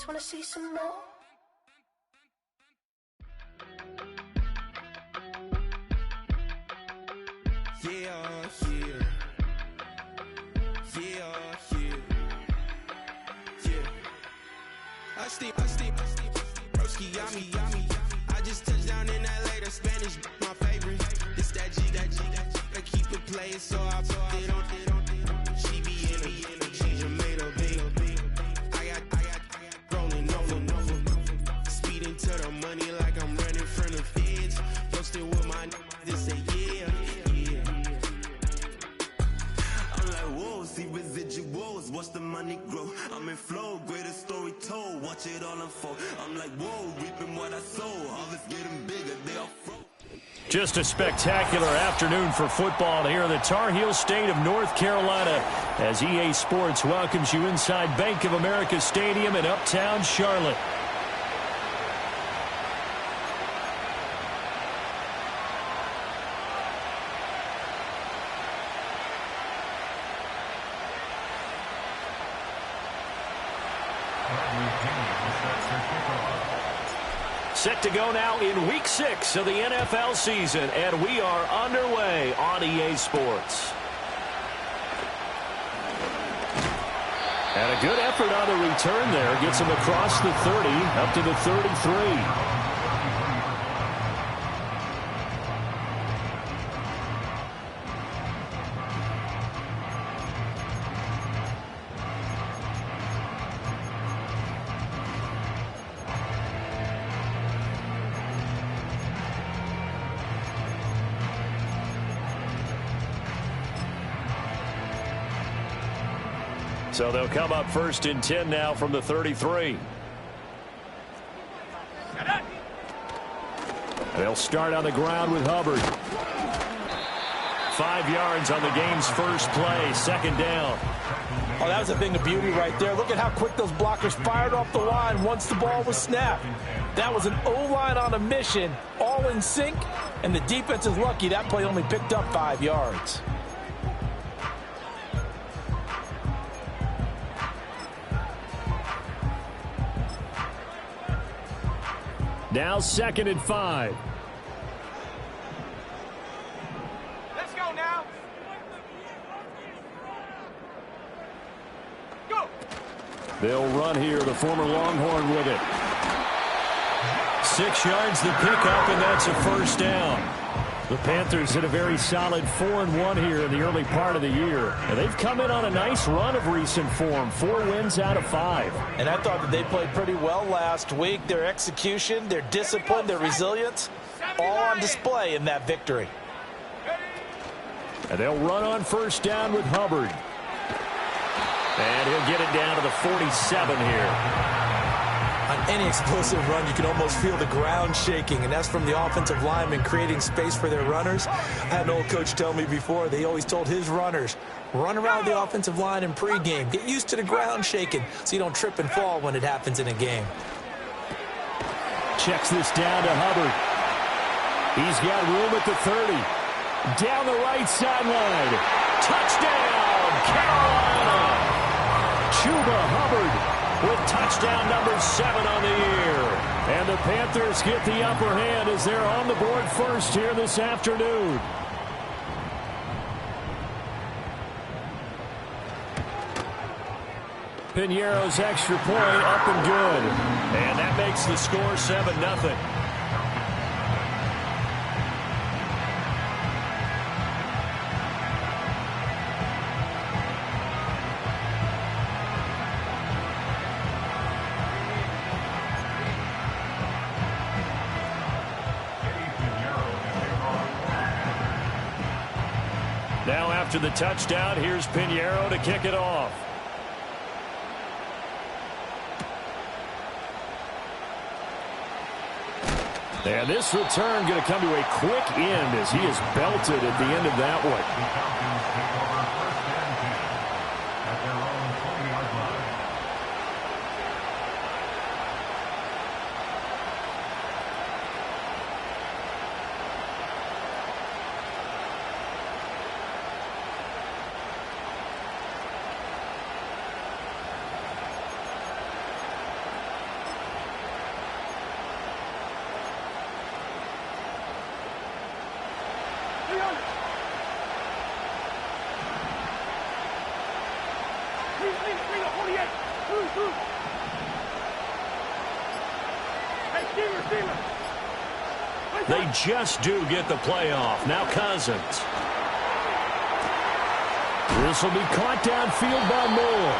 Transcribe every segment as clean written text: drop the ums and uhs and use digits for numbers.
just wanna see some more. I just touched down in LA, the Spanish, my favorite. This that G, I keep it playing, so I put it on. She be in it, she just made a big. I got rolling over. Speeding to the money like I'm running from the feds. Posted with my this say yeah. I'm like, whoa, see residuals, watch the money grow. I'm in flow, greatest story told, watch it all unfold. I'm like, whoa, reaping what I sow, harvest getting bigger, they are froze. Just a spectacular afternoon for football here in the Tar Heel state of North Carolina as EA Sports welcomes you inside Bank of America Stadium in Uptown Charlotte. Set to go now in Week 6 of the NFL season, and we are underway on EA Sports. And a good effort on the return there. Gets him across the 30, up to the 33. So they'll come up first and 10 now from the 33. They'll start on the ground with Hubbard. 5 yards on the game's first play, second down. Oh, that was a thing of beauty right there. Look at how quick those blockers fired off the line once the ball was snapped. That was an O-line on a mission, all in sync, and the defense is lucky that play only picked up 5 yards. Now 2nd and 5. Let's go now. Go. They'll run here, the former Longhorn with it. 6 yards the pickup, and that's a first down. The Panthers hit a very solid 4-1 here in the early part of the year. And they've come in on a nice run of recent form. 4 wins out of 5. And I thought that they played pretty well last week. Their execution, their discipline, their resilience, all on display in that victory. And they'll run on first down with Hubbard. And he'll get it down to the 47 here. On any explosive run, you can almost feel the ground shaking, and that's from the offensive linemen creating space for their runners. I had an old coach tell me before, they always told his runners, run around the offensive line in pregame. Get used to the ground shaking so you don't trip and fall when it happens in a game. Checks this down to Hubbard. He's got room at the 30. Down the right sideline. Touchdown, Carolina! Chuba Hubbard with touchdown number 7 on the year. And the Panthers get the upper hand as they're on the board first here this afternoon. Piñeiro's extra point up and good. And that makes the score 7-0. Now after the touchdown, here's Piñeiro to kick it off. And this return going to come to a quick end as he is belted at the end of that one. They just do get the playoff. Now Cousins. This will be caught downfield by Moore.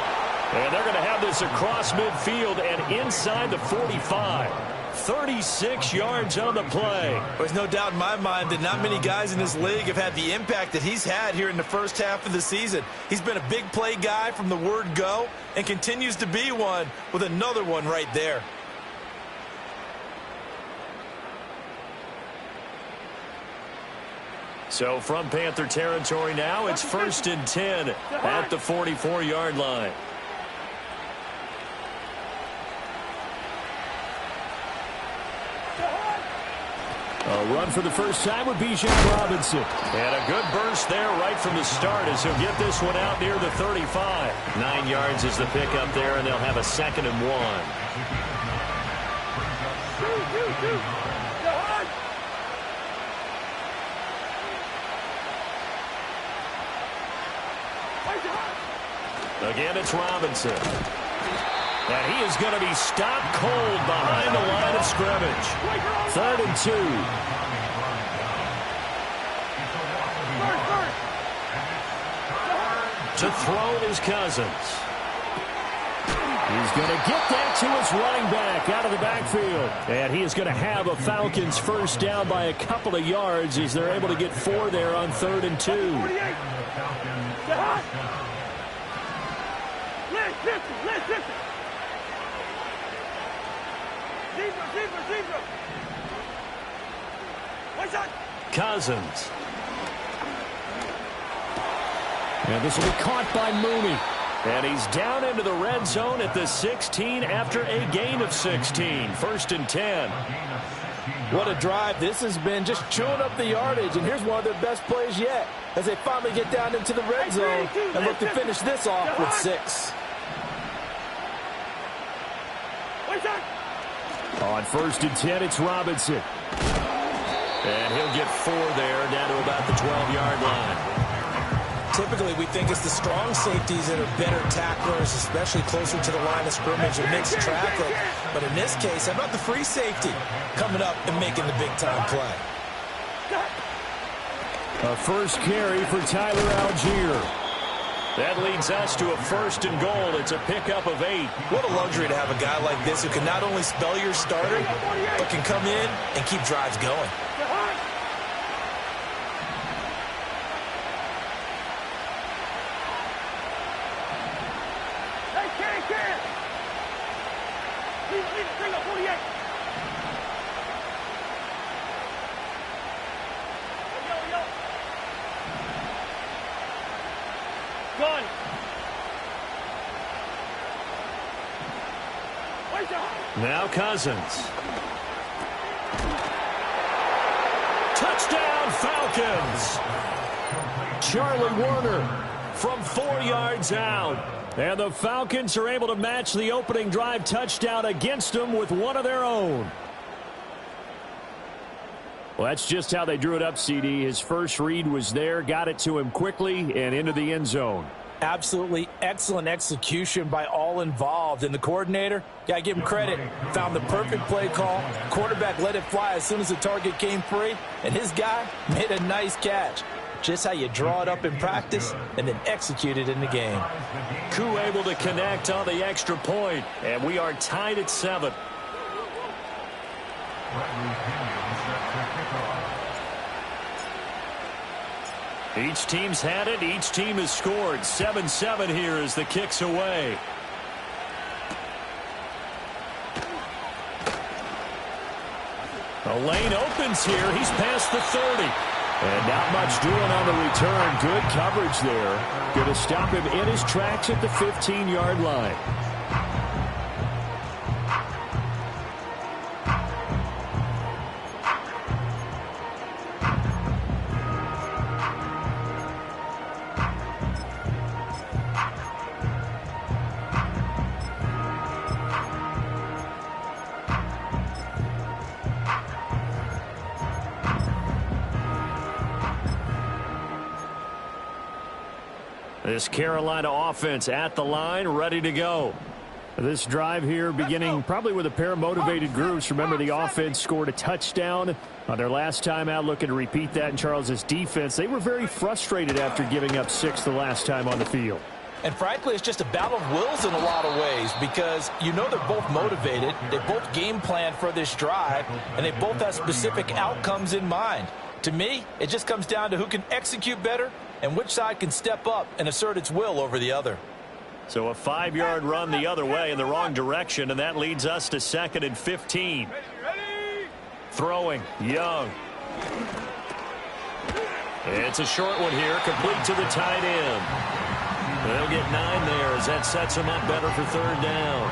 And they're going to have this across midfield and inside the 45. 36 yards on the play. There's no doubt in my mind that not many guys in this league have had the impact that he's had here in the first half of the season. He's been a big play guy from the word go and continues to be one with another one right there. So from Panther territory now, it's 1st and 10 at the 44-yard line. A run for the first time would be Jayy Robinson. And a good burst there right from the start as he'll get this one out near the 35. 9 yards is the pickup there, and they'll have a 2nd and 1. Again, it's Robinson. And he is going to be stopped cold behind the line of scrimmage. 3rd and 2. To throw is Cousins. He's going to get that to his running back out of the backfield. And he is going to have a Falcons first down by a couple of yards as they're able to get 4 there on 3rd and 2. Listen. Cousins. And this will be caught by Mooney. And he's down into the red zone at the 16 after a gain of 16. 1st and 10. What a drive this has been, just chewing up the yardage. And here's one of their best plays yet as they finally get down into the red zone and look to finish this off with 6. On 1st and 10, it's Robinson. And he'll get 4 there, down to about the 12-yard line. Typically, we think it's the strong safeties that are better tacklers, especially closer to the line of scrimmage and mixed traffic. But in this case, how about the free safety coming up and making the big-time play? A first carry for Tyler Algier. That leads us to a 1st and goal. It's a pickup of 8. What a luxury to have a guy like this who can not only spell your starter, but can come in and keep drives going. Now Cousins. Touchdown Falcons. Charlie Warner from 4 yards out. And the Falcons are able to match the opening drive touchdown against them with one of their own. Well, that's just how they drew it up, CD. His first read was there, got it to him quickly and into the end zone. Absolutely excellent execution by all involved. And the coordinator, got to give him credit, found the perfect play call. Quarterback let it fly as soon as the target came free. And his guy made a nice catch. Just how you draw it up in practice and then execute it in the game. Koo able to connect on the extra point. And we are tied at 7. Each team's had it. Each team has scored. 7-7 here as the kick's away. A lane opens here. He's past the 30. And not much doing on the return. Good coverage there. Going to stop him in his tracks at the 15-yard line. This Carolina offense at the line, ready to go. This drive here beginning probably with a pair of motivated groups. Remember, the offense scored a touchdown on their last time out, looking to repeat that in Charles' defense. They were very frustrated after giving up 6 the last time on the field. And frankly, it's just a battle of wills in a lot of ways because you know they're both motivated. They both game plan for this drive, and they both have specific outcomes in mind. To me, it just comes down to who can execute better and which side can step up and assert its will over the other. So a 5-yard run the other way in the wrong direction, and that leads us to 2nd and 15. Throwing, Young. It's a short one here, complete to the tight end. They'll get 9 there as that sets them up better for 3rd down.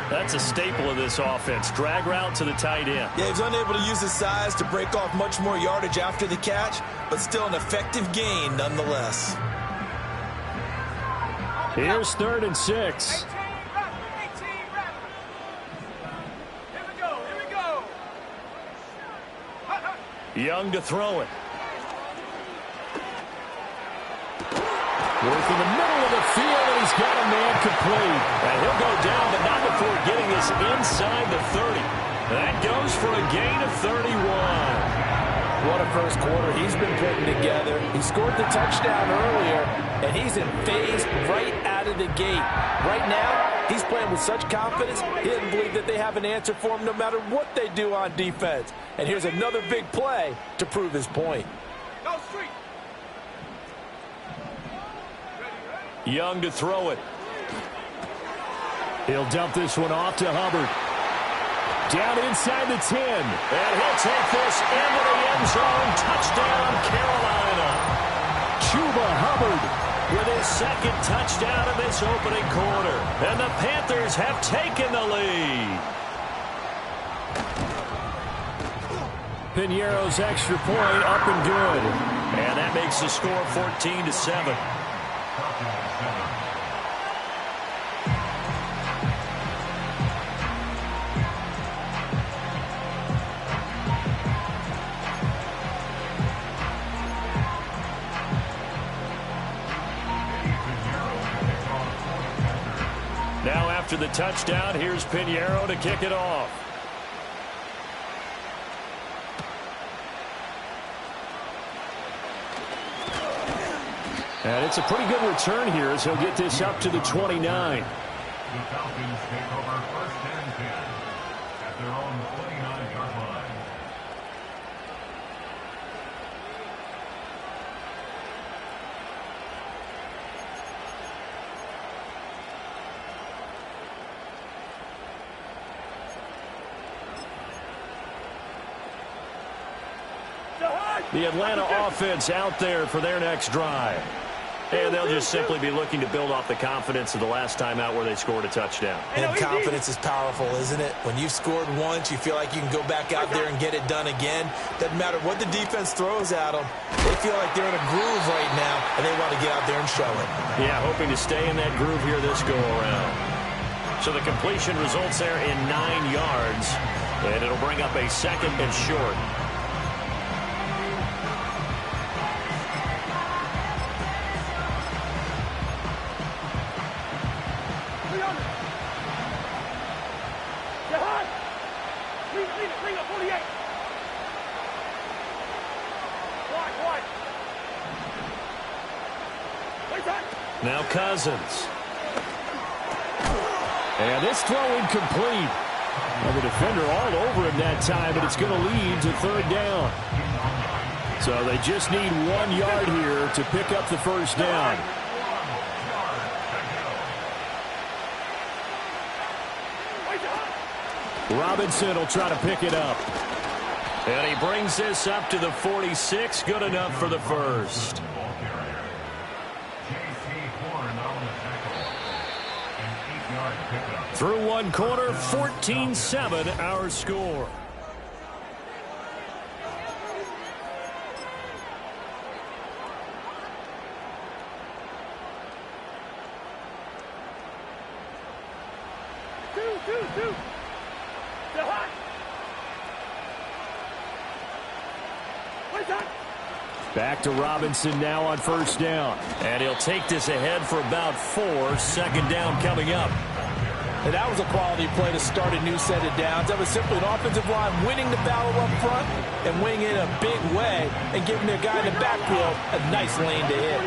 That's a staple of this offense. Drag route to the tight end. Yeah, he's unable to use his size to break off much more yardage after the catch, but still an effective gain nonetheless. Here's 3rd and 6. 18 rep. Here we go. Young to throw it. Work in the middle of the field, and he's got a man complete. And he'll go down, but not before getting this inside the 30. That goes for a gain of 31. What a first quarter he's been putting together. He scored the touchdown earlier, and he's in phase right out of the gate. Right now, he's playing with such confidence, he doesn't believe that they have an answer for him no matter what they do on defense. And here's another big play to prove his point. Go street. Young to throw it. He'll dump this one off to Hubbard. Down inside the 10. And he'll take this into the end zone. Touchdown, Carolina. Chuba Hubbard with his 2nd touchdown in this opening quarter. And the Panthers have taken the lead. Pinheiro's extra point up and good. And that makes the score 14-7. Now after the touchdown, here's Pinheiro to kick it off. And it's a pretty good return here as he'll get this up to the 29. The Falcons take over 1st and 10 at their own 49-yard line. The Atlanta offense out there for their next drive. And they'll just simply be looking to build off the confidence of the last time out where they scored a touchdown. And confidence is powerful, isn't it? When you've scored once, you feel like you can go back out there and get it done again. Doesn't matter what the defense throws at them. They feel like they're in a groove right now, and they want to get out there and show it. Yeah, hoping to stay in that groove here this go-around. So the completion results there in 9 yards, and it'll bring up a 2nd and short. Bring up 48. Now Cousins. And this throw incomplete. And the defender all over him that time, but it's going to lead to 3rd down. So they just need 1 yard here to pick up the 1st down. Robinson will try to pick it up. And he brings this up to the 46. Good enough for the 1st. Through 1 quarter, 14-7 our score. Two. They're hot. Wait, Back to Robinson now on first down. And he'll take this ahead for about 4. Second down coming up. And that was a quality play to start a new set of downs. That was simply an offensive line winning the battle up front and winning it in a big way and giving their guy in the backfield a nice lane to hit.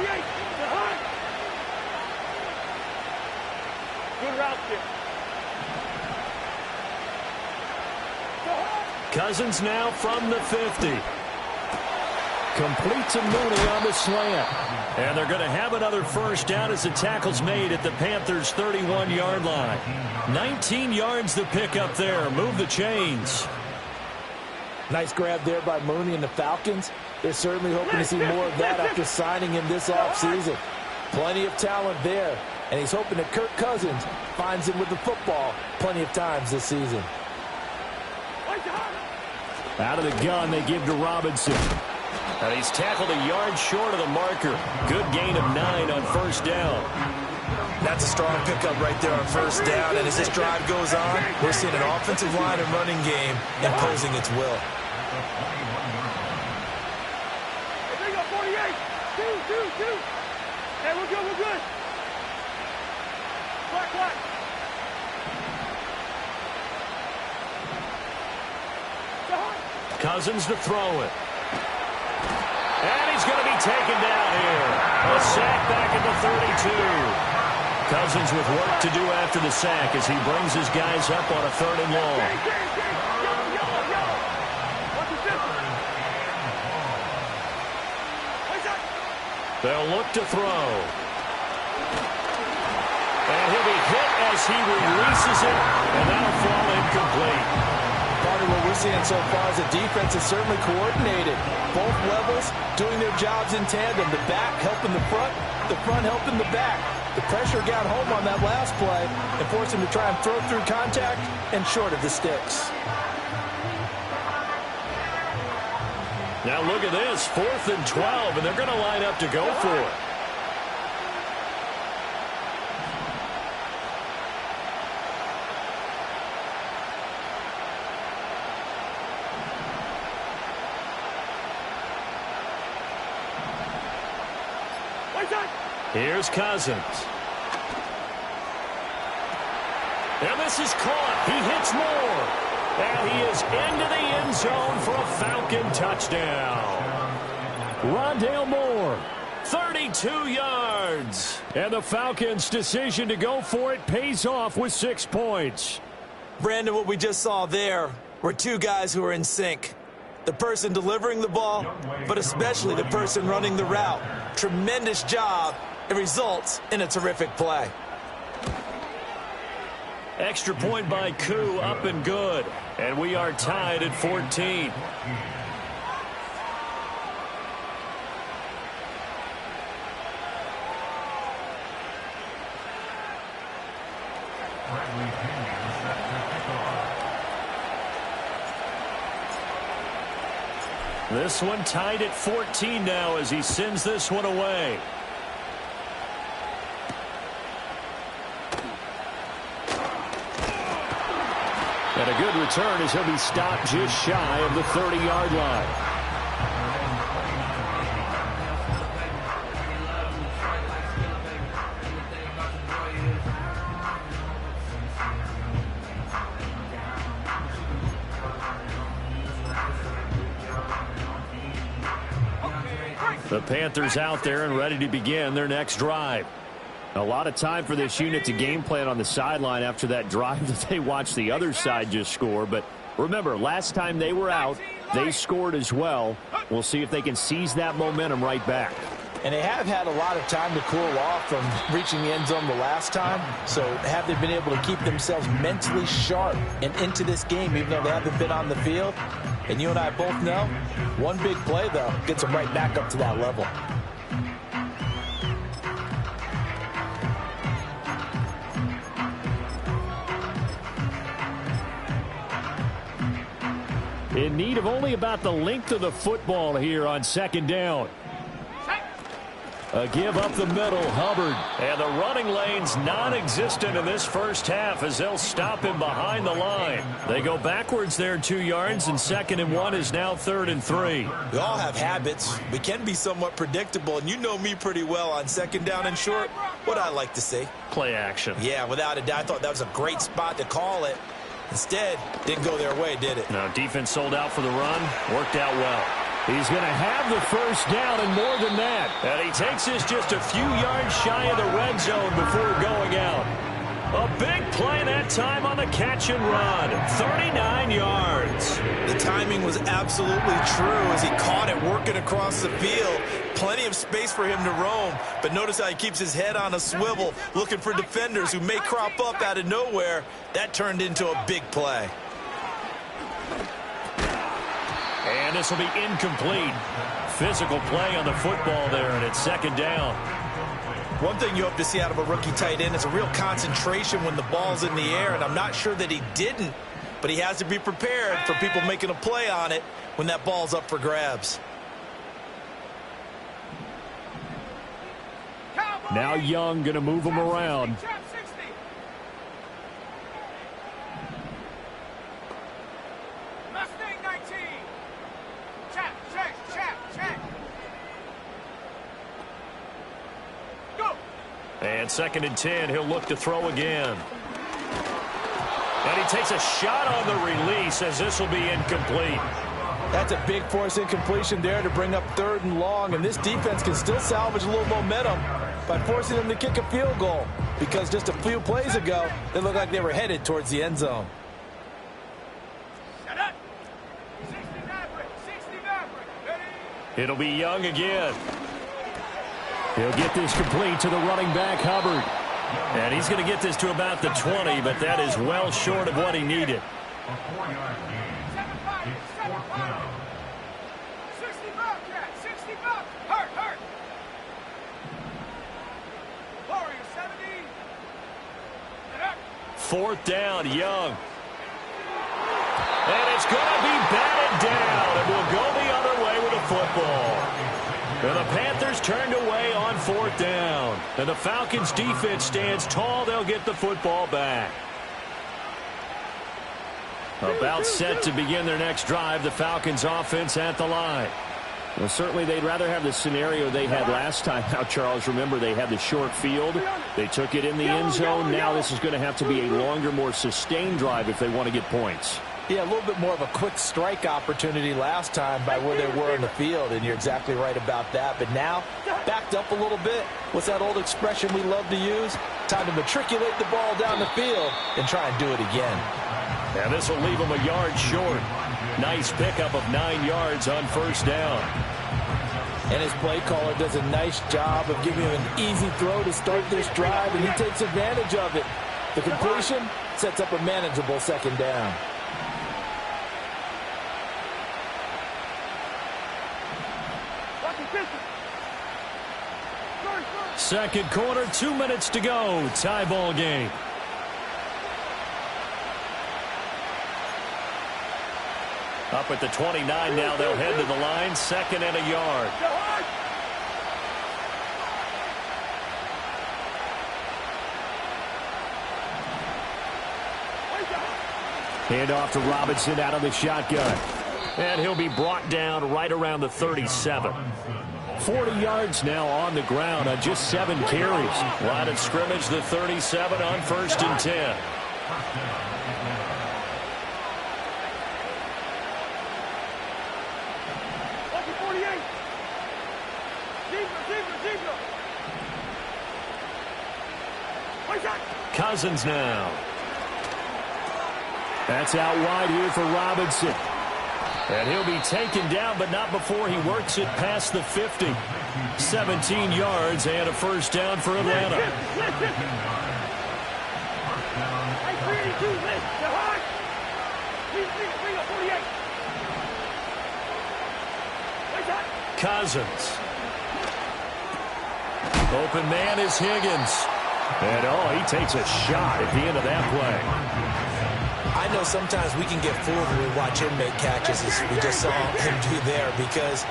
Good route there. Cousins now from the 50. Complete to Mooney on the slant. And they're going to have another first down as the tackle's made at the Panthers' 31-yard line. 19 yards to pick up there. Move the chains. Nice grab there by Mooney and the Falcons. They're certainly hoping to see more of that after signing him this offseason. Plenty of talent there. And he's hoping that Kirk Cousins finds him with the football plenty of times this season. Out of the gun, they give to Robinson. And he's tackled a yard short of the marker. Good gain of 9 on first down. That's a strong pickup right there on first down. And as this drive goes on, we're seeing an offensive line and running game imposing its will. Bring up 48. Two. Hey, we're good. Black. Cousins to throw it. And he's going to be taken down here. A sack back at the 32. Cousins with work to do after the sack as he brings his guys up on a 3rd and long. They'll look to throw. And he'll be hit as he releases it, and that'll fall incomplete. Part of what we're seeing so far is the defense is certainly coordinated. Both levels doing their jobs in tandem. The back helping the front helping the back. The pressure got home on that last play and forced him to try and throw through contact and short of the sticks. Now look at this, 4th and 12, and they're going to line up to go for it. Here's Cousins. And this is caught. He hits more. And he is into the end zone for a Falcon touchdown. Rondale Moore, 32 yards. And the Falcons' decision to go for it pays off with 6 points. Brandon, what we just saw there were two guys who are in sync. The person delivering the ball, but especially the person running the route. Tremendous job. It results in a terrific play. Extra point by Koo, up and good. And we are tied at 14. This one tied at 14 now as he sends this one away. And a good return as he'll be stopped just shy of the 30-yard line. The Panthers out there and ready to begin their next drive. A lot of time for this unit to game plan on the sideline after that drive that they watched the other side just score. But remember, last time they were out, they scored as well. We'll see if they can seize that momentum right back. And they have had a lot of time to cool off from reaching the end zone the last time. So have they been able to keep themselves mentally sharp and into this game, even though they haven't been on the field? And you and I both know, one big play, though, gets them right back up to that level. In need of only about the length of the football here on second down. A give up the middle, Hubbard. And the running lane's non-existent in this first half as they'll stop him behind the line. They go backwards there 2 yards, and 2nd and 1 is now 3rd and 3. We all have habits. We can be somewhat predictable, and you know me pretty well on 2nd down and short. What I like to see. Play action. Yeah, without a doubt. I thought that was a great spot to call it. Instead, didn't go their way, did it? No, defense sold out for the run. Worked out well. He's going to have the first down and more than that. And he takes this just a few yards shy of the red zone before going out. A big play that time on the catch and run. 39 yards. The timing was absolutely true as he caught it working across the field. Plenty of space for him to roam. But notice how he keeps his head on a swivel, looking for defenders who may crop up out of nowhere. That turned into a big play. And this will be incomplete. Physical play on the football there, and it's 2nd down. One thing you hope to see out of a rookie tight end is a real concentration when the ball's in the air, and I'm not sure that he didn't, but he has to be prepared for people making a play on it when that ball's up for grabs. Now Young going to move him around. And 2nd and 10, he'll look to throw again. And he takes a shot on the release as this will be incomplete. That's a big force incompletion there to bring up 3rd and long, and this defense can still salvage a little momentum by forcing them to kick a field goal, because just a few plays ago, they looked like they were headed towards the end zone. It'll be Young again. He'll get this complete to the running back, Hubbard. And he's going to get this to about the 20, but that is well short of what he needed. A 4-yard gain. It's 4th down. 65, Cat. 65. Hurt. Warrior 70. 4th down, Young. And it's going to be batted down, and we'll go the other way with the football. And the Panthers turned away on 4th down. And the Falcons' defense stands tall. They'll get the football back. About set to begin their next drive, the Falcons' offense at the line. Well, certainly they'd rather have the scenario they had last time. Now, Charles, remember, they had the short field. They took it in the end zone. Now this is going to have to be a longer, more sustained drive if they want to get points. Yeah, a little bit more of a quick strike opportunity last time by where they were in the field, and you're exactly right about that. But now, backed up a little bit. What's that old expression we love to use? Time to matriculate the ball down the field and try and do it again. And this will leave them a yard short. Nice pickup of 9 yards on 1st down. And his play caller does a nice job of giving him an easy throw to start this drive, and he takes advantage of it. The completion sets up a manageable 2nd down. Second quarter, 2 minutes to go. Tie ball game. Up at the 29 now. They'll head to the line. 2nd and a yard. Hand off to Robinson out of the shotgun. And he'll be brought down right around the 37. 40 yards now on the ground on just 7 carries. Line of scrimmage, the 37 on 1st and 10. Cousins now. That's out wide here for Robinson. And he'll be taken down, but not before he works it past the 50. 17 yards and a 1st down for Atlanta. Cousins. Open man is Higgins. And, oh, he takes a shot at the end of that play. I I know sometimes we can get fooled when we watch him make catches, as we just saw him do there, because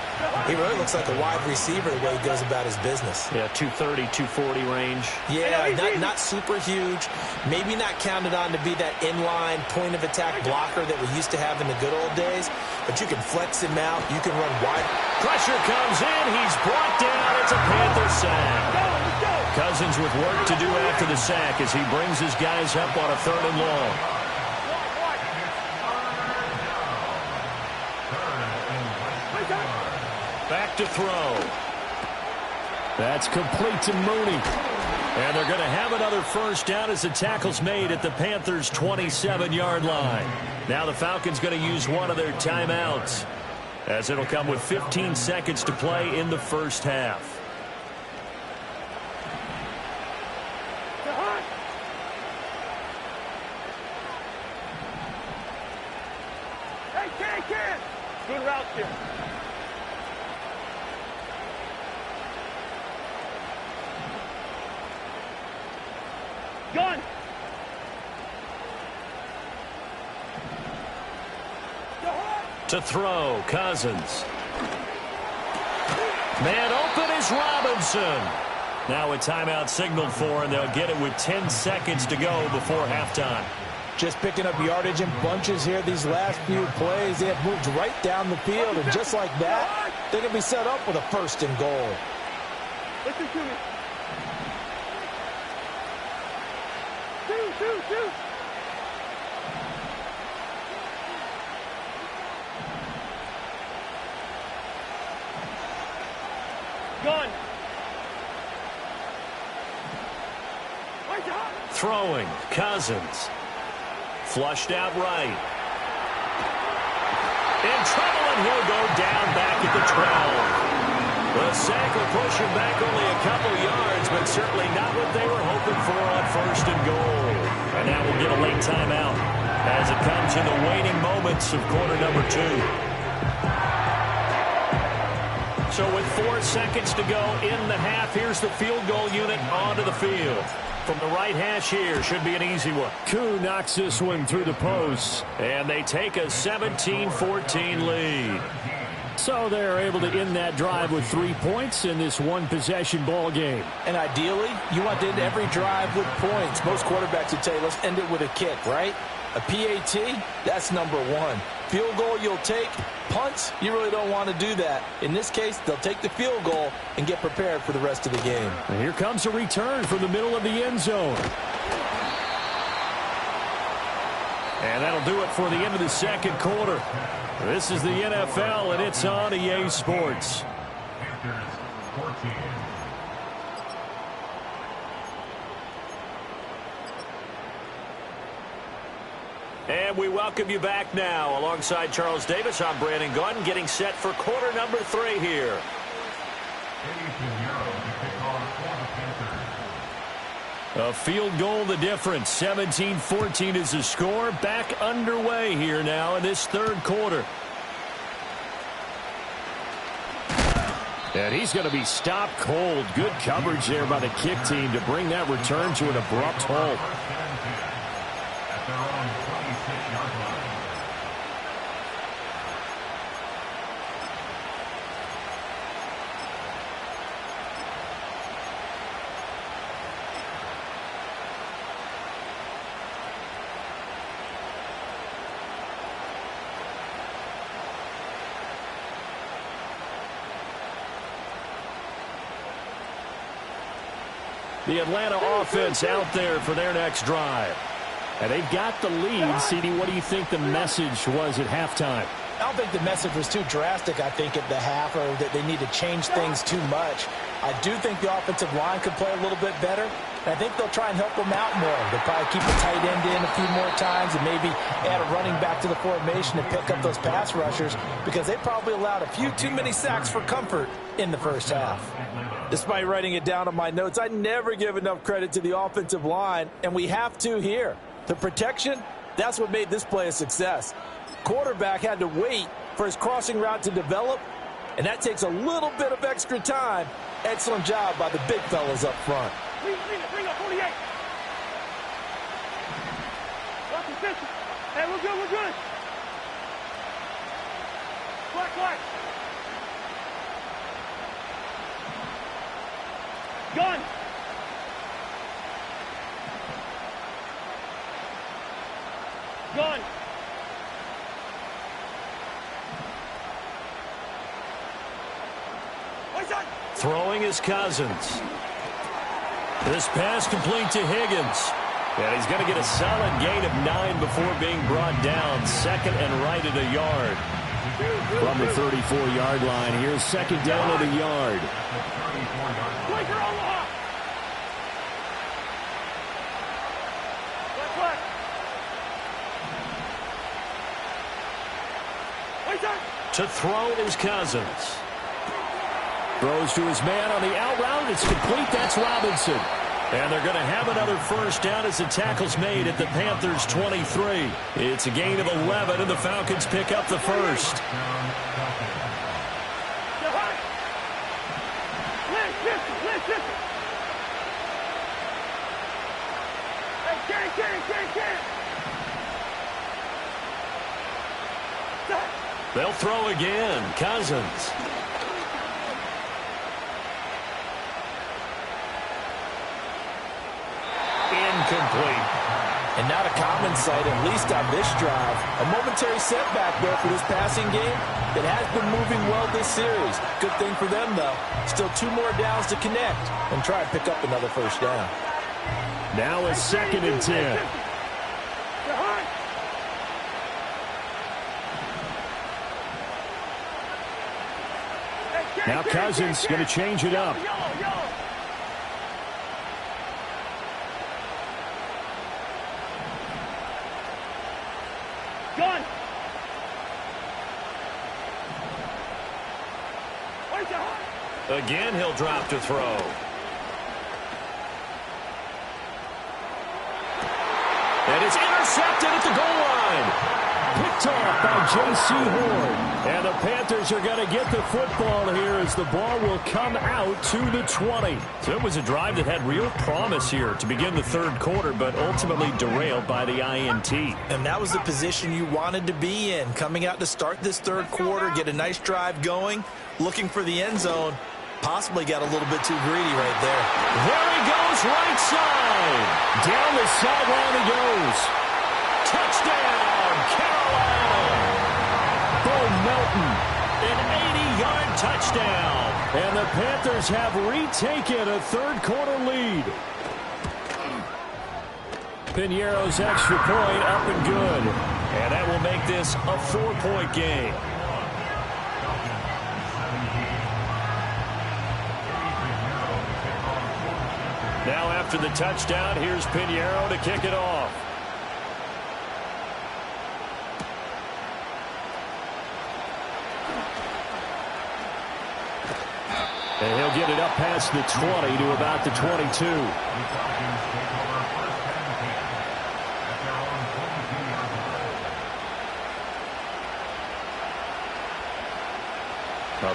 he really looks like a wide receiver the way he goes about his business. Yeah, 230, 240 range. Yeah, not super huge. Maybe not counted on to be that inline point-of-attack blocker that we used to have in the good old days, but you can flex him out. You can run wide. Pressure comes in. He's brought down. It's a Panther sack. Cousins with work to do after the sack as he brings his guys up on a 3rd and long. Back to throw. That's complete to Mooney. And they're going to have another first down as the tackle's made at the Panthers' 27-yard line. Now the Falcons going to use one of their timeouts, as it'll come with 15 seconds to play in the first half. Good route here. Gun. To throw, Cousins. Man open is Robinson. Now a timeout signaled for, and they'll get it with 10 seconds to go before halftime. Just picking up yardage in bunches here these last few plays. They have moved right down the field, and just like that, they're going to be set up with a 1st and goal. Listen to me. Two. Gun. Throwing, Cousins. Flushed out right. In trouble, and he'll go down back at the 12. The sack will push him back only a couple yards, but certainly not what they were hoping for on 1st and goal. And now we'll get a late timeout as it comes in the waning moments of quarter number 2. So with 4 seconds to go in the half, here's the field goal unit onto the field. From the right hash here, should be an easy one. Koo knocks this one through the posts, and they take a 17-14 lead. So they're able to end that drive with 3 points in this one-possession ball game. And ideally, you want to end every drive with points. Most quarterbacks would say, let's end it with a kick, right? A PAT, that's number 1. Field goal you'll take. Punts, you really don't want to do that. In this case, they'll take the field goal and get prepared for the rest of the game. And here comes a return from the middle of the end zone. And that'll do it for the end of the second quarter. This is the NFL, and it's on EA Sports. Panthers 14. And we welcome you back now. Alongside Charles Davis, I'm Brandon Gordon, getting set for quarter number 3 here. A field goal the difference. 17-14 is the score. Back underway here now in this 3rd quarter. And he's going to be stopped cold. Good coverage there by the kick team to bring that return to an abrupt halt. At their own 26-yard line. The Atlanta offense out there for their next drive. And they've got the lead. CD, what do you think the message was at halftime? I don't think the message was too drastic, I think, at the half, or that they need to change things too much. I do think the offensive line could play a little bit better, and I think they'll try and help them out more. They'll probably keep the tight end in a few more times and maybe add a running back to the formation to pick up those pass rushers, because they probably allowed a few too many sacks for comfort in the first half. Despite writing it down on my notes, I never give enough credit to the offensive line, and we have to here. The protection, that's what made this play a success. Quarterback had to wait for his crossing route to develop, and that takes a little bit of extra time. Excellent job by the big fellas up front. Bring up 48. Lock position. Hey, we're good, we're good. Black, black. Gun. Gun. Throwing is Cousins. This pass complete to Higgins. And he's going to get a solid gain of 9 before being brought down. Second and right at a yard. From the 34-yard line, here's second down at a yard. To throw is Cousins. Throws to his man on the out route. It's complete. That's Robinson. And they're going to have another first down as the tackle's made at the Panthers' 23. It's a gain of 11, and the Falcons pick up the first. They'll throw again. Cousins. Incomplete. And not a common sight, at least on this drive. A momentary setback, though, for this passing game that has been moving well this series. Good thing for them, though. Still 2 more downs to connect and try and pick up another first down. Now it's second and 10. Now Cousins going to change it up. Gun. Again, he'll drop to throw. And it's intercepted at the goal line. Picked off by J.C. Horn. And the Panthers are going to get the football here as the ball will come out to the 20. So it was a drive that had real promise here to begin the third quarter, but ultimately derailed by the INT. And that was the position you wanted to be in. Coming out to start this third quarter, get a nice drive going, looking for the end zone. Possibly got a little bit too greedy right there. There he goes, right side. Down the sideline he goes. Touchdown, Carolina. Bo Melton, an 80-yard touchdown. And the Panthers have retaken a third-quarter lead. Piñeiro's extra point up and good. And that will make this a 4-point game. Now after the touchdown, here's Piñeiro to kick it off. And he'll get it up past the 20 to about the 22.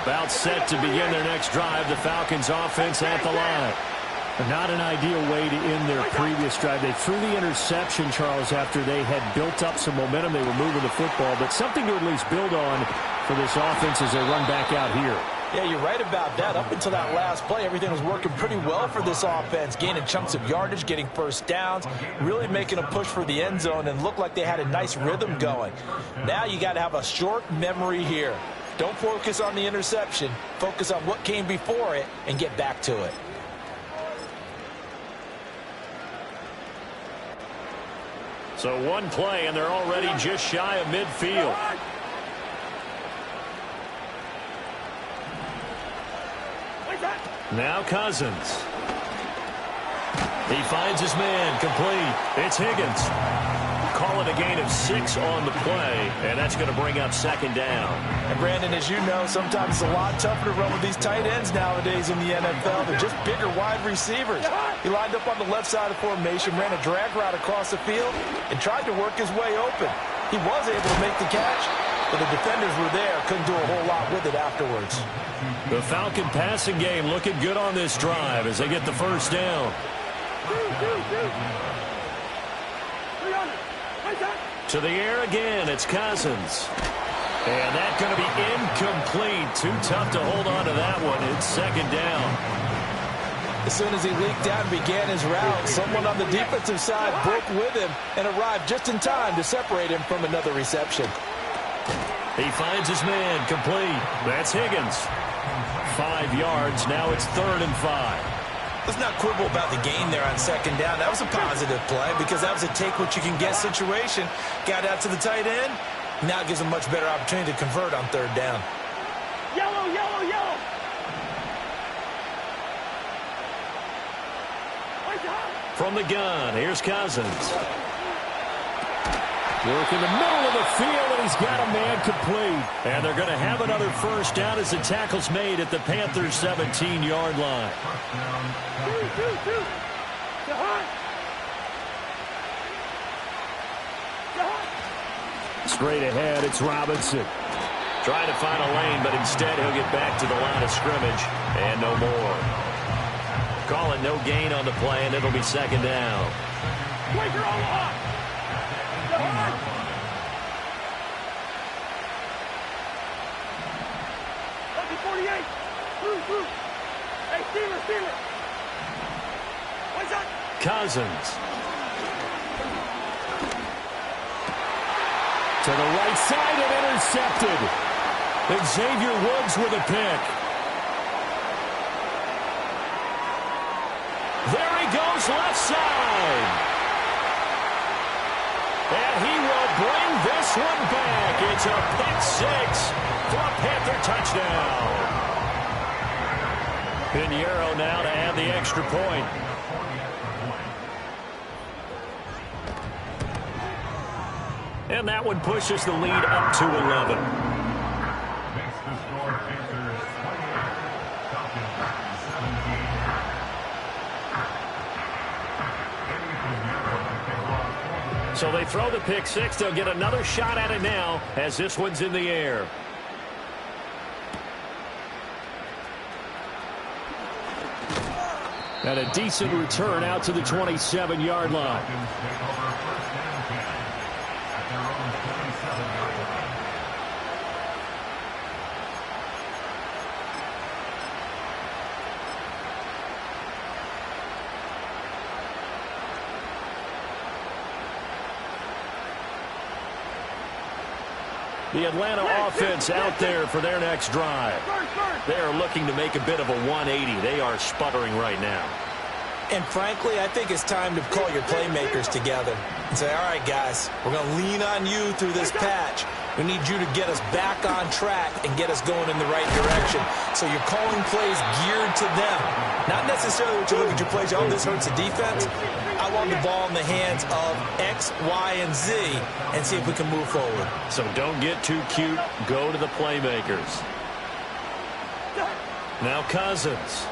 About set to begin their next drive. The Falcons offense at the line. Not an ideal way to end their previous drive. They threw the interception, Charles, after they had built up some momentum. They were moving the football, but something to at least build on for this offense as they run back out here. Yeah, you're right about that. Up until that last play, everything was working pretty well for this offense, gaining chunks of yardage, getting first downs, really making a push for the end zone, and looked like they had a nice rhythm going. Now you got to have a short memory here. Don't focus on the interception. Focus on what came before it and get back to it. So one play, and they're already just shy of midfield. Now Cousins. He finds his man, complete. It's Higgins. Call it a gain of 6 on the play, and that's going to bring up second down. And Brandon, as you know, sometimes it's a lot tougher to run with these tight ends nowadays in the NFL. They're just bigger wide receivers. He lined up on the left side of the formation, ran a drag route across the field, and tried to work his way open. He was able to make the catch, but the defenders were there, couldn't do a whole lot with it afterwards. The Falcon passing game looking good on this drive as they get the first down. To the air again, it's Cousins. And that's going to be incomplete. Too tough to hold on to that one. It's second down. As soon as he leaked out and began his route, someone on the defensive side broke with him and arrived just in time to separate him from another reception. He finds his man, complete. That's Higgins. 5 yards. Now it's 3rd and 5. Let's not quibble about the gain there on second down. That was a positive play because that was a take-what-you-can-get situation. Got out to the tight end. Now it gives him a much better opportunity to convert on 3rd down. Yellow, yellow, yellow. From the gun, here's Cousins. Work in the middle of the field, and he's got a man complete. And they're going to have another first down as the tackle's made at the Panthers' 17-yard line. Straight ahead, it's Robinson. Trying to find a lane, but instead he'll get back to the line of scrimmage. And no more. Call it no gain on the play, and it'll be second down. Cousins. To the right side and intercepted. Xavier Woods with a pick. There he goes, left side. And he will bring this one back. It's a pick six for a Panther touchdown. Pinheiro now to add the extra point. And that one pushes the lead up to 11. Makes the score Panthers 28, Falcons 17. So they throw the pick six. They'll get another shot at it now as this one's in the air. And a decent return out to the 27-yard line. The Atlanta offense out there for their next drive. They are looking to make a bit of a 180. They are sputtering right now. And frankly, I think it's time to call your playmakers together and say, all right, guys, we're going to lean on you through this patch. We need you to get us back on track and get us going in the right direction. So you're calling plays geared to them. Not necessarily what you look at your plays, oh, this hurts the defense. I want the ball in the hands of X, Y, and Z and see if we can move forward. So don't get too cute. Go to the playmakers. Now Cousins.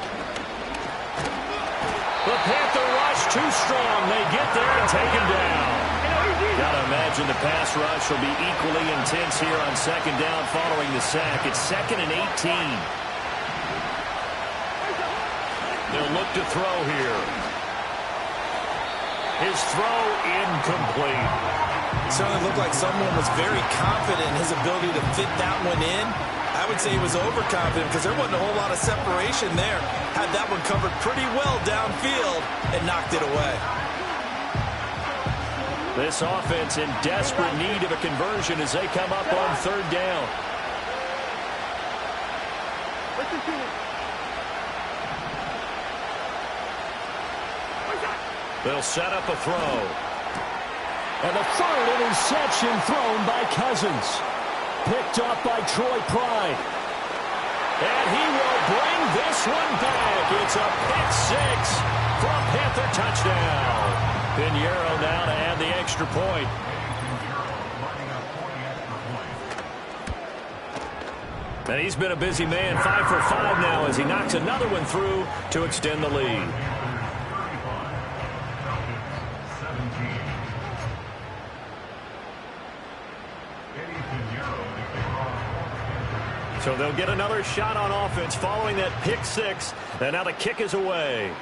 The Panther rush too strong. They get there and take him down. Got to imagine the pass rush will be equally intense here on second down following the sack. It's 2nd and 18. They'll look to throw here. His throw incomplete. It certainly looked like someone was very confident in his ability to fit that one in. I would say he was overconfident because there wasn't a whole lot of separation there. Had that one covered pretty well downfield and knocked it away. This offense in desperate need of a conversion as they come up on 3rd down. They'll set up a throw. And the 3rd interception thrown by Cousins. Picked up by Troy Pride. And he will bring this one back. It's a pick six for a Panther touchdown. Pinheiro now to add the extra point. And he's been a busy man, 5 for 5 now as he knocks another one through to extend the lead. So they'll get another shot on offense following that pick six. And now the kick is away.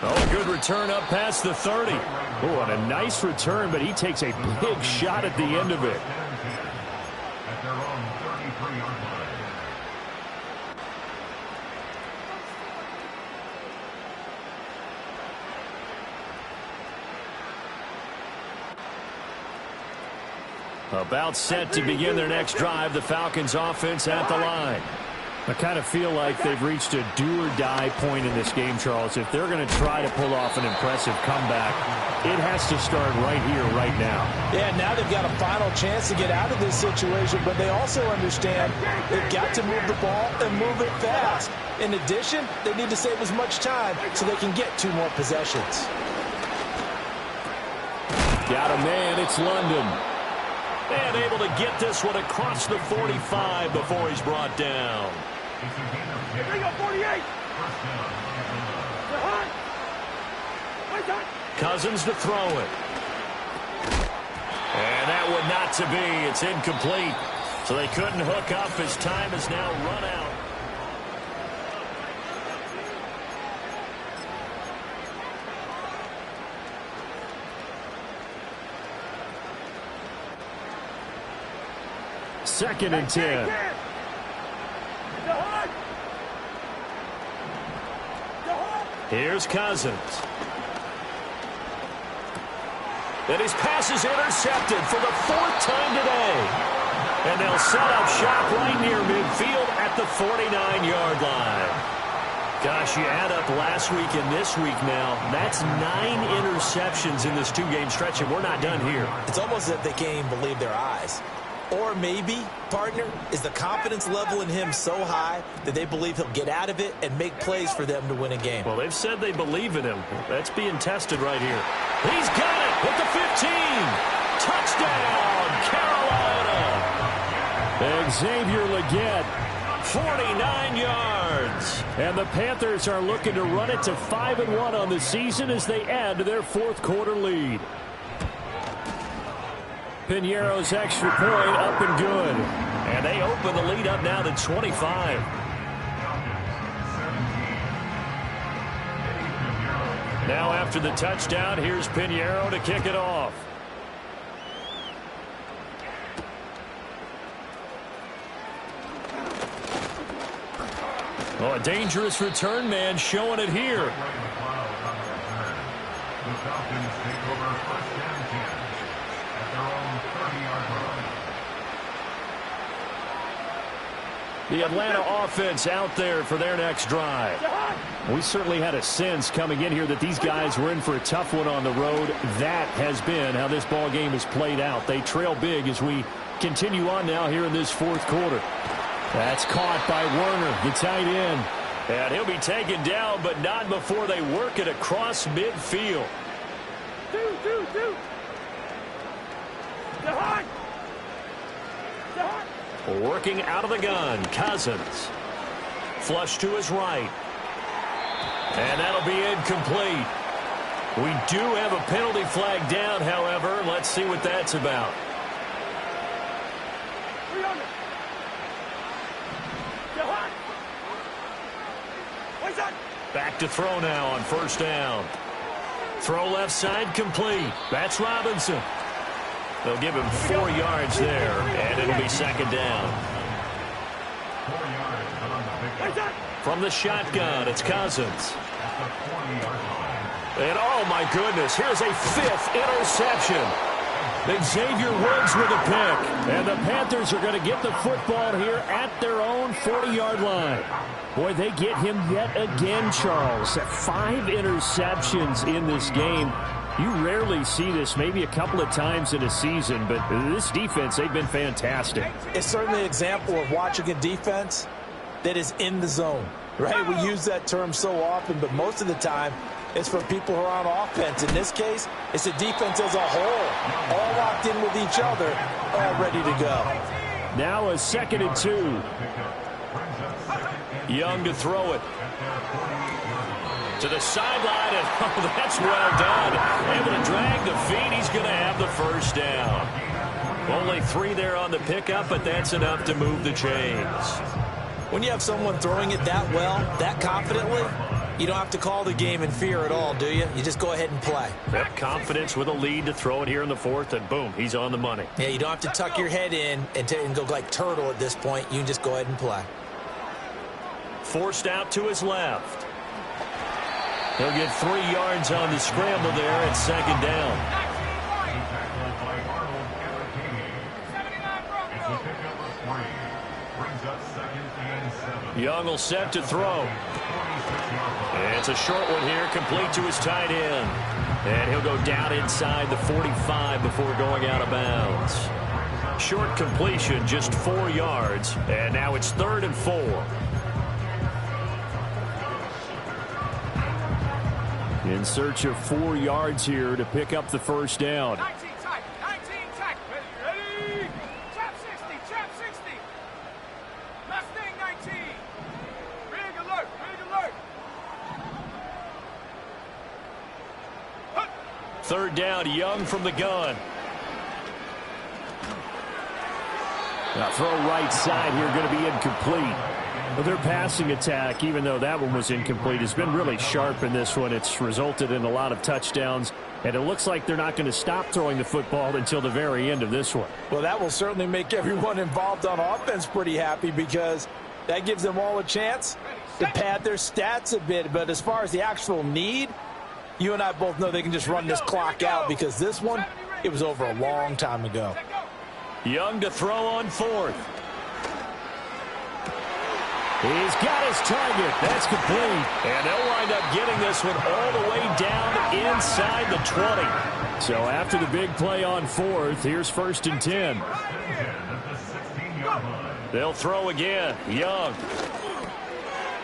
Oh, good return up past the 30. Oh, and a nice return, but he takes a big shot at the end of it. At their own 33-yard line. About set to begin their next drive, the Falcons offense at the line. I kind of feel like they've reached a do-or-die point in this game, Charles. If they're going to try to pull off an impressive comeback, it has to start right here, right now. Yeah, now they've got a final chance to get out of this situation, but they also understand they've got to move the ball and move it fast. In addition, they need to save as much time so they can get 2 more possessions. Got a man, it's London. And able to get this one across the 45 before he's brought down. Here you go, 48. Cousins to throw it. And that one not to be. It's incomplete. So they couldn't hook up. His time is now run out. Second and 10. Here's Cousins. And his pass is intercepted for the 4th time today. And they'll set up shop right near midfield at the 49-yard line. Gosh, you add up last week and this week now. That's 9 interceptions in this 2-game stretch, and we're not done here. It's almost as if they can't even believe their eyes. Or maybe, partner, is the confidence level in him so high that they believe he'll get out of it and make plays for them to win a game. Well, they've said they believe in him. That's being tested right here. He's got it at the 15. Touchdown, Carolina. Xavier Legette, 49 yards. And the Panthers are looking to run it to 5-1 on the season as they add to their 4th quarter lead. Piñeiro's extra point up and good. And they open the lead up now to 25. Now after the touchdown, here's Piñeiro to kick it off. Oh, a dangerous return man showing it here. The Falcons take over 1st and 10 at their own 30-yard line. The Atlanta offense out there for their next drive. We certainly had a sense coming in here that these guys were in for a tough one on the road. That has been how this ball game has played out. They trail big as we continue on now here in this 4th quarter. That's caught by Werner, the tight end. And he'll be taken down, but not before they work it across midfield. Two. Working out of the gun, Cousins. Flush to his right. And that'll be incomplete. We do have a penalty flag down, however. Let's see what that's about. Back to throw now on 1st down. Throw left side complete. That's Robinson. They'll give him 4 yards there, and it'll be 2nd down. 4 yards on the pickup. From the shotgun, it's Cousins. At the 40-yard line. And oh my goodness, here's a 5th interception. Xavier Woods with a pick. And the Panthers are going to get the football here at their own 40-yard line. Boy, they get him yet again, Charles. 5 interceptions in this game. You rarely see this, maybe a couple of times in a season, but this defense, they've been fantastic. It's certainly an example of watching a defense that is in the zone, right? We use that term so often, but most of the time, it's for people who are on offense. In this case, it's the defense as a whole, all locked in with each other, all ready to go. Now a 2nd and 2. Young to throw it. To the sideline, and oh, that's well done. Able to drag the feet. He's going to have the 1st down. Only 3 there on the pickup, but that's enough to move the chains. When you have someone throwing it that well, that confidently, You don't have to call the game in fear at all, do you? You just go ahead and play. Yep, confidence with a lead to throw it here in the fourth, and boom, he's on the money. Yeah, you don't have to tuck your head in and go like turtle at this point. You can just go ahead and play. Forced out to his left. He'll get 3 yards on the scramble there at second down. Tackled by Arnold It's a pickup of 3. Brings up 2nd and 7. Young will set to throw. It's a short one here, complete to his tight end. And he'll go down inside the 45 before going out of bounds. Short completion, just 4 yards. And now it's 3rd and 4. In search of 4 yards here to pick up the first down. 19 tack. Ready? Trap 60. Mustang 19. Big alert. Third down, Young from the gun. Now throw right side here, going to be incomplete. But their passing attack, even though that one was incomplete, has been really sharp in this one. It's resulted in a lot of touchdowns, and it looks like they're not going to stop throwing the football until the very end of this one. Well, that will certainly make everyone involved on offense pretty happy because that gives them all a chance to pad their stats a bit. But as far as the actual need, you and I both know they can just run this clock out because this one, it was over a long time ago. Young to throw on 4th. He's got his target. That's complete. And they'll wind up getting this one all the way down inside the 20. So after the big play on 4th, here's 1st and 10. They'll throw again. Young.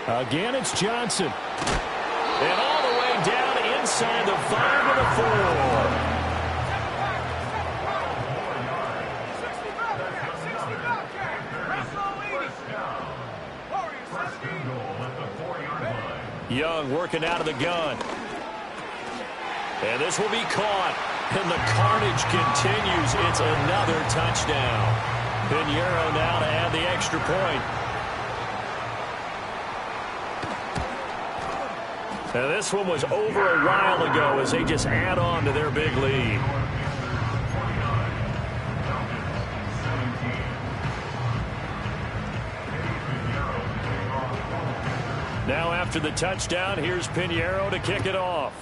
Again, it's Johnson. And all the way down inside the 5 to the 4. Young working out of the gun. And this will be caught. And the carnage continues. It's another touchdown. Pinheiro now to add the extra point. Now this one was over a while ago as they just add on to their big lead. Now after the touchdown, here's Pinheiro to kick it off.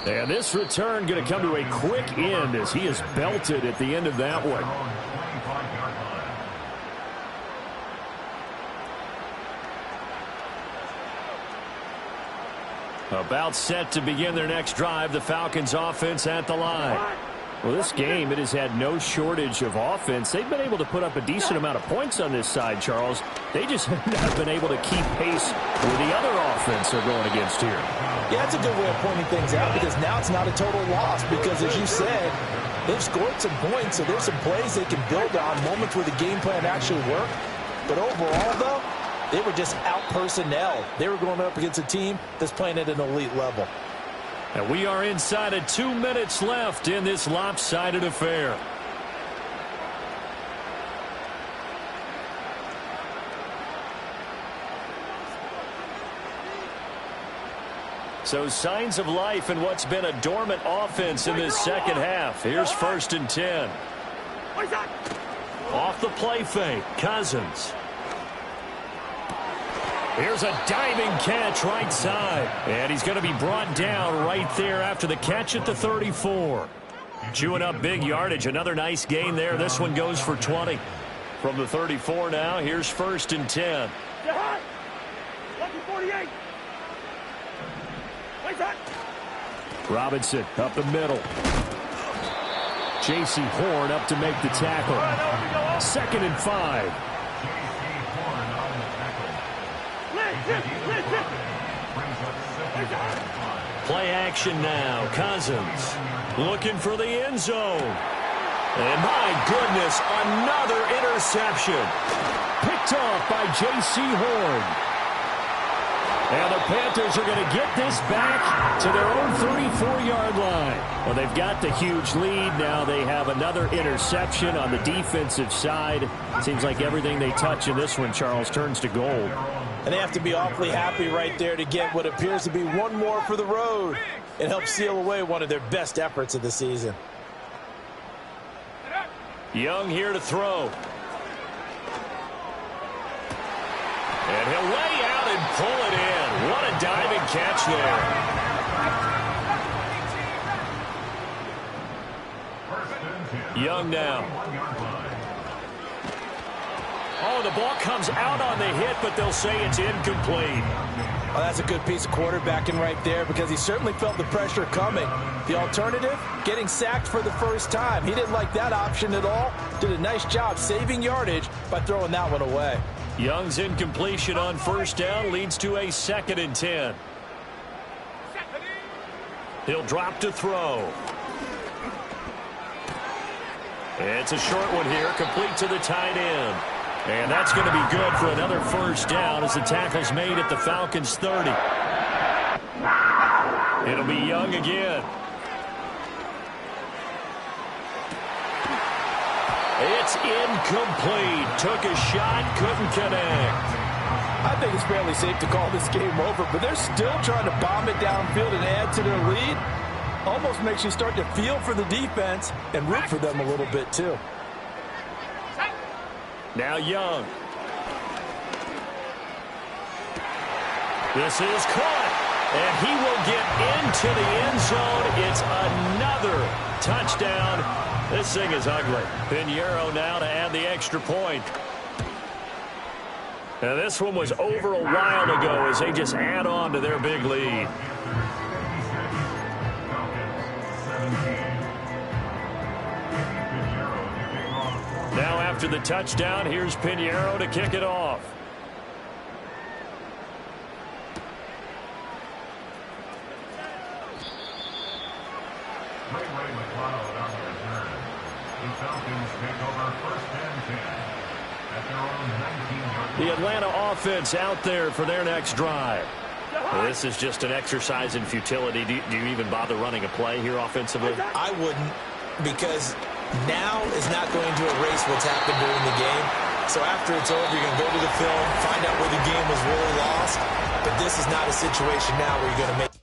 And this return going to come to a quick end as he is belted at the end of that one. About set to begin their next drive, the Falcons offense at the line. Well, this game, it has had no shortage of offense. They've been able to put up a decent amount of points on this side, Charles. They just have not been able to keep pace with the other offense they're going against here. Yeah, that's a good way of pointing things out because now it's not a total loss because, as you said, they've scored some points, so there's some plays they can build on, moments where the game plan actually worked. But overall, though, they were just out-personnel. They were going up against a team that's playing at an elite level. And we are inside of 2 minutes left in this lopsided affair. So signs of life in what's been a dormant offense in this second half. Here's 1st and 10. Off the play fake, Cousins. Here's a diving catch right side. And he's going to be brought down right there after the catch at the 34. Chewing up big yardage. Another nice gain there. This one goes for 20. From the 34 now, here's 1st and 10. Lucky 48. Robinson up the middle. J.C. Horn up to make the tackle. 2nd and 5. Play action now. Cousins looking for the end zone. And my goodness, another interception. Picked off by J.C. Horn. And the Panthers are going to get this back to their own 34-yard line. Well, they've got the huge lead. Now they have another interception on the defensive side. Seems like everything they touch in this one, Charles, turns to gold. And they have to be awfully happy right there to get what appears to be one more for the road. It helps seal away one of their best efforts of the season. Young here to throw. And he'll lay out and pull it in. What a diving catch there. Young now. Oh, the ball comes out on the hit, but they'll say it's incomplete. Well, that's a good piece of quarterbacking right there because he certainly felt the pressure coming. The alternative, getting sacked for the first time. He didn't like that option at all. Did a nice job saving yardage by throwing that one away. Young's incompletion on first down leads to a 2nd and 10. He'll drop to throw. It's a short one here, complete to the tight end. And that's going to be good for another first down as the tackle's made at the Falcons' 30. It'll be Young again. It's incomplete. Took a shot, couldn't connect. I think it's fairly safe to call this game over, but they're still trying to bomb it downfield and add to their lead. Almost makes you start to feel for the defense and root for them a little bit, too. Now Young. This is caught. And he will get into the end zone. It's another touchdown. This thing is ugly. Pinheiro now to add the extra point. Now this one was over a while ago as they just add on to their big lead. Now after the touchdown, here's Pinheiro to kick it off. The Atlanta offense out there for their next drive. Well, this is just an exercise in futility. Do you even bother running a play here offensively? I wouldn't, because now is not going to erase what's happened during the game. So after it's over, you're going to go to the film, find out where the game was really lost. But this is not a situation now where you're going to make